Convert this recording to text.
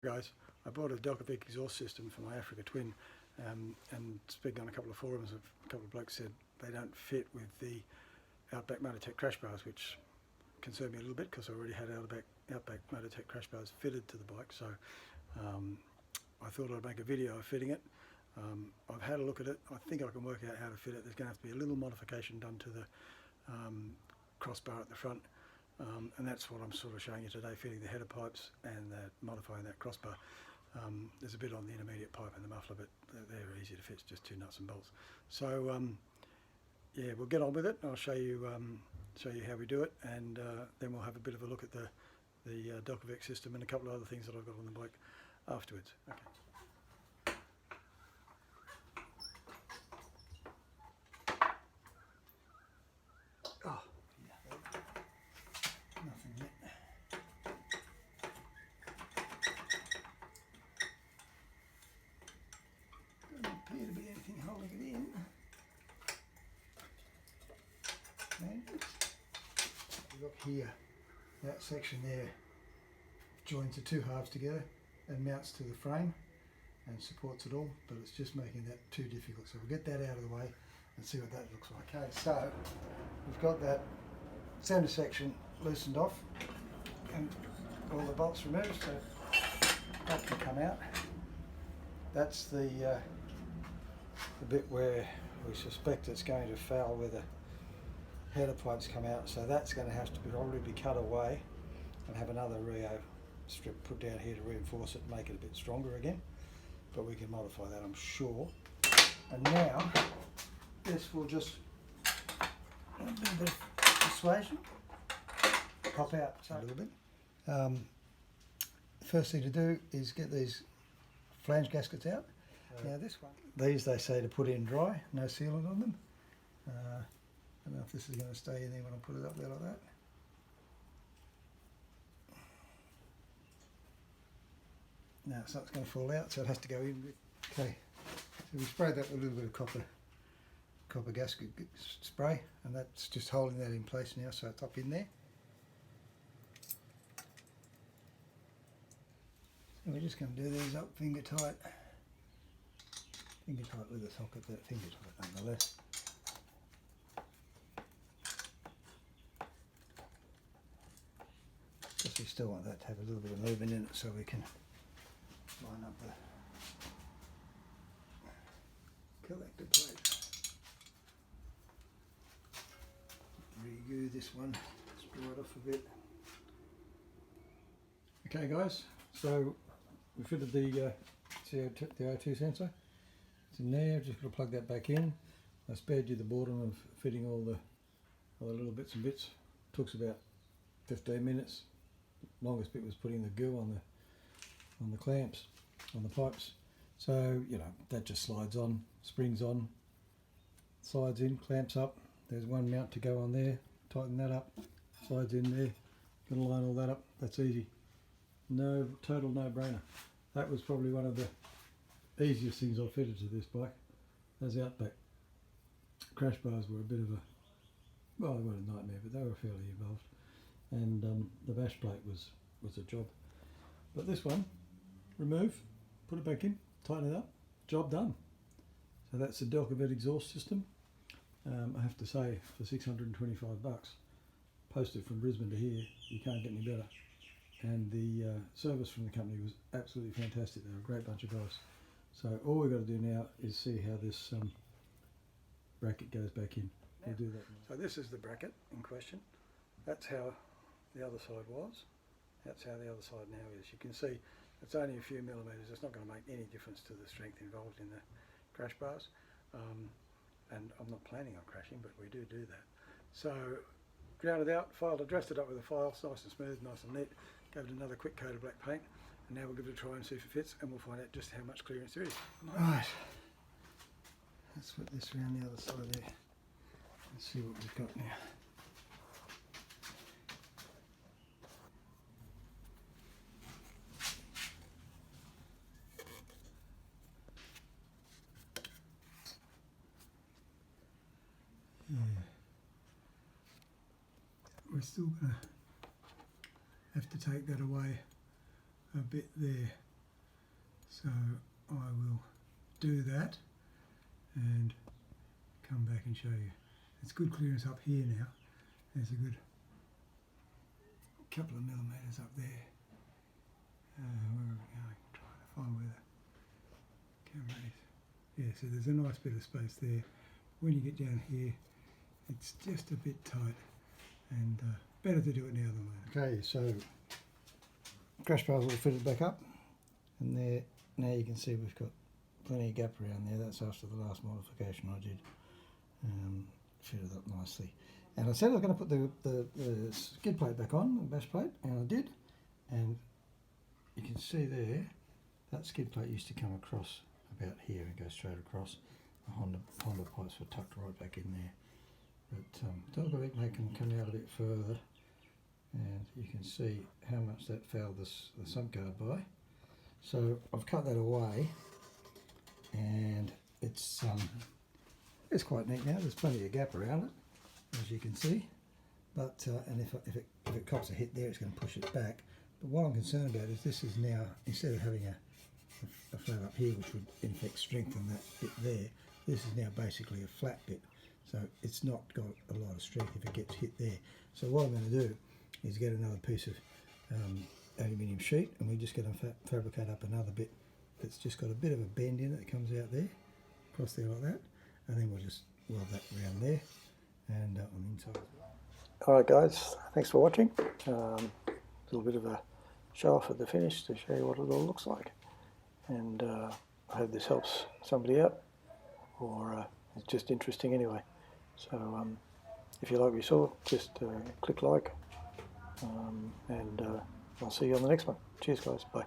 Guys, I bought a Delkevic exhaust system for my Africa Twin, and speaking on a couple of forums, a couple of blokes said they don't fit with the Outback Motortek crash bars, which concerned me a little bit because I already had Outback Motortek crash bars fitted to the bike. So I thought I'd make a video of fitting it. I've had a look at it. I think I can work out how to fit it. There's going to have to be a little modification done to the crossbar at the front. And that's what I'm sort of showing you today, fitting the header pipes and modifying that crossbar. There's a bit on the intermediate pipe and the muffler, but they're easy to fit, it's just two nuts and bolts. So yeah, we'll get on with it. I'll show you how we do it, and then we'll have a bit of a look at the Delkevic system and a couple of other things that I've got on the bike afterwards. Okay. Oh. Nothing yet. Doesn't appear to be anything holding it in. And look here, that section there joins the two halves together and mounts to the frame and supports it all, but it's just making that too difficult. So we'll get that out of the way and see what that looks like. Okay, so we've got that centre section loosened off and all the bolts removed, so that can come out. That's the bit where we suspect it's going to foul where the header pipes come out, so that's going to have to probably be cut away and have another Rio strip put down here to reinforce it and make it a bit stronger again, but we can modify that, I'm sure. And now this will just a bit of persuasion, pop out a little bit. First thing to do is get these flange gaskets out. Now this one, these they say to put in dry, no sealant on them. I don't know if this is going to stay in there when I put it up there like that. Now something's going to fall out, so it has to go in with. Okay, so we sprayed that with a little bit of copper gasket spray, and that's just holding that in place now, so it's up in there. So we're just going to do these up finger tight with the socket, but finger tight nonetheless. Because we still want that to have a little bit of movement in it, so we can line up the collector plate. Re-glue this one, screw it off a bit. Okay guys, so we fitted the O2 sensor. It's in there, just got to plug that back in. I spared you the boredom of fitting all the little bits and bits. It took us about 15 minutes. Longest bit was putting the goo on the clamps, on the pipes. So, you know, that just slides on, springs on, slides in, clamps up. There's one mount to go on there, tighten that up, slides in there, gonna line all that up, that's easy. Total no-brainer. That was probably one of the easiest things I've fitted to this bike. Those Outback crash bars were a bit of a, well, they weren't a nightmare, but they were fairly involved. And the bash plate was a job. But this one, remove, put it back in, tighten it up, job done. So that's the Delkevic exhaust system. I have to say, for 625 bucks, posted from Brisbane to here, you can't get any better. And the service from the company was absolutely fantastic. They were a great bunch of guys. So all we've got to do now is see how this bracket goes back in. We'll do that now. So this is the bracket in question. That's how the other side was. That's how the other side now is. You can see it's only a few millimetres. It's not going to make any difference to the strength involved in the crash bars. And I'm not planning on crashing, but we do that. So ground it out, filed, dressed it up with a file, nice and smooth, nice and neat. Gave it another quick coat of black paint, and now we'll give it a try and see if it fits, and we'll find out just how much clearance there is. Right, let's put this around the other side there and see what we've got now. Yeah. We're still going to have to take that away a bit there. So I will do that and come back and show you. It's good clearance up here now. There's a good couple of millimetres up there. Where are we going? Trying to find where the camera is. Yeah, so there's a nice bit of space there. When you get down here, it's just a bit tight, and better to do it now than later. Okay, so crash bars all fitted back up, and there now you can see we've got plenty of gap around there. That's after the last modification I did. Fitted up nicely. And I said I was going to put the skid plate back on, the bash plate, and I did. And you can see there, that skid plate used to come across about here and go straight across. The Honda pipes were tucked right back in there. But Delkevic make them come out a bit further, and you can see how much that fouled the sump guard by. So I've cut that away, and it's quite neat now. There's plenty of gap around it, as you can see. But and if it cops a hit there, it's going to push it back. But what I'm concerned about is this is now, instead of having a flat up here, which would in effect strengthen that bit there, this is now basically a flat bit. So it's not got a lot of strength if it gets hit there. So what I'm going to do is get another piece of aluminium sheet, and we're just going to fabricate up another bit that's just got a bit of a bend in it that comes out there, across there like that, and then we'll just weld that around there and on the inside. Alright guys, thanks for watching. A little bit of a show off at the finish to show you what it all looks like, and I hope this helps somebody out, or it's just interesting anyway. So if you like what you saw, just click like, and I'll see you on the next one. Cheers guys, bye.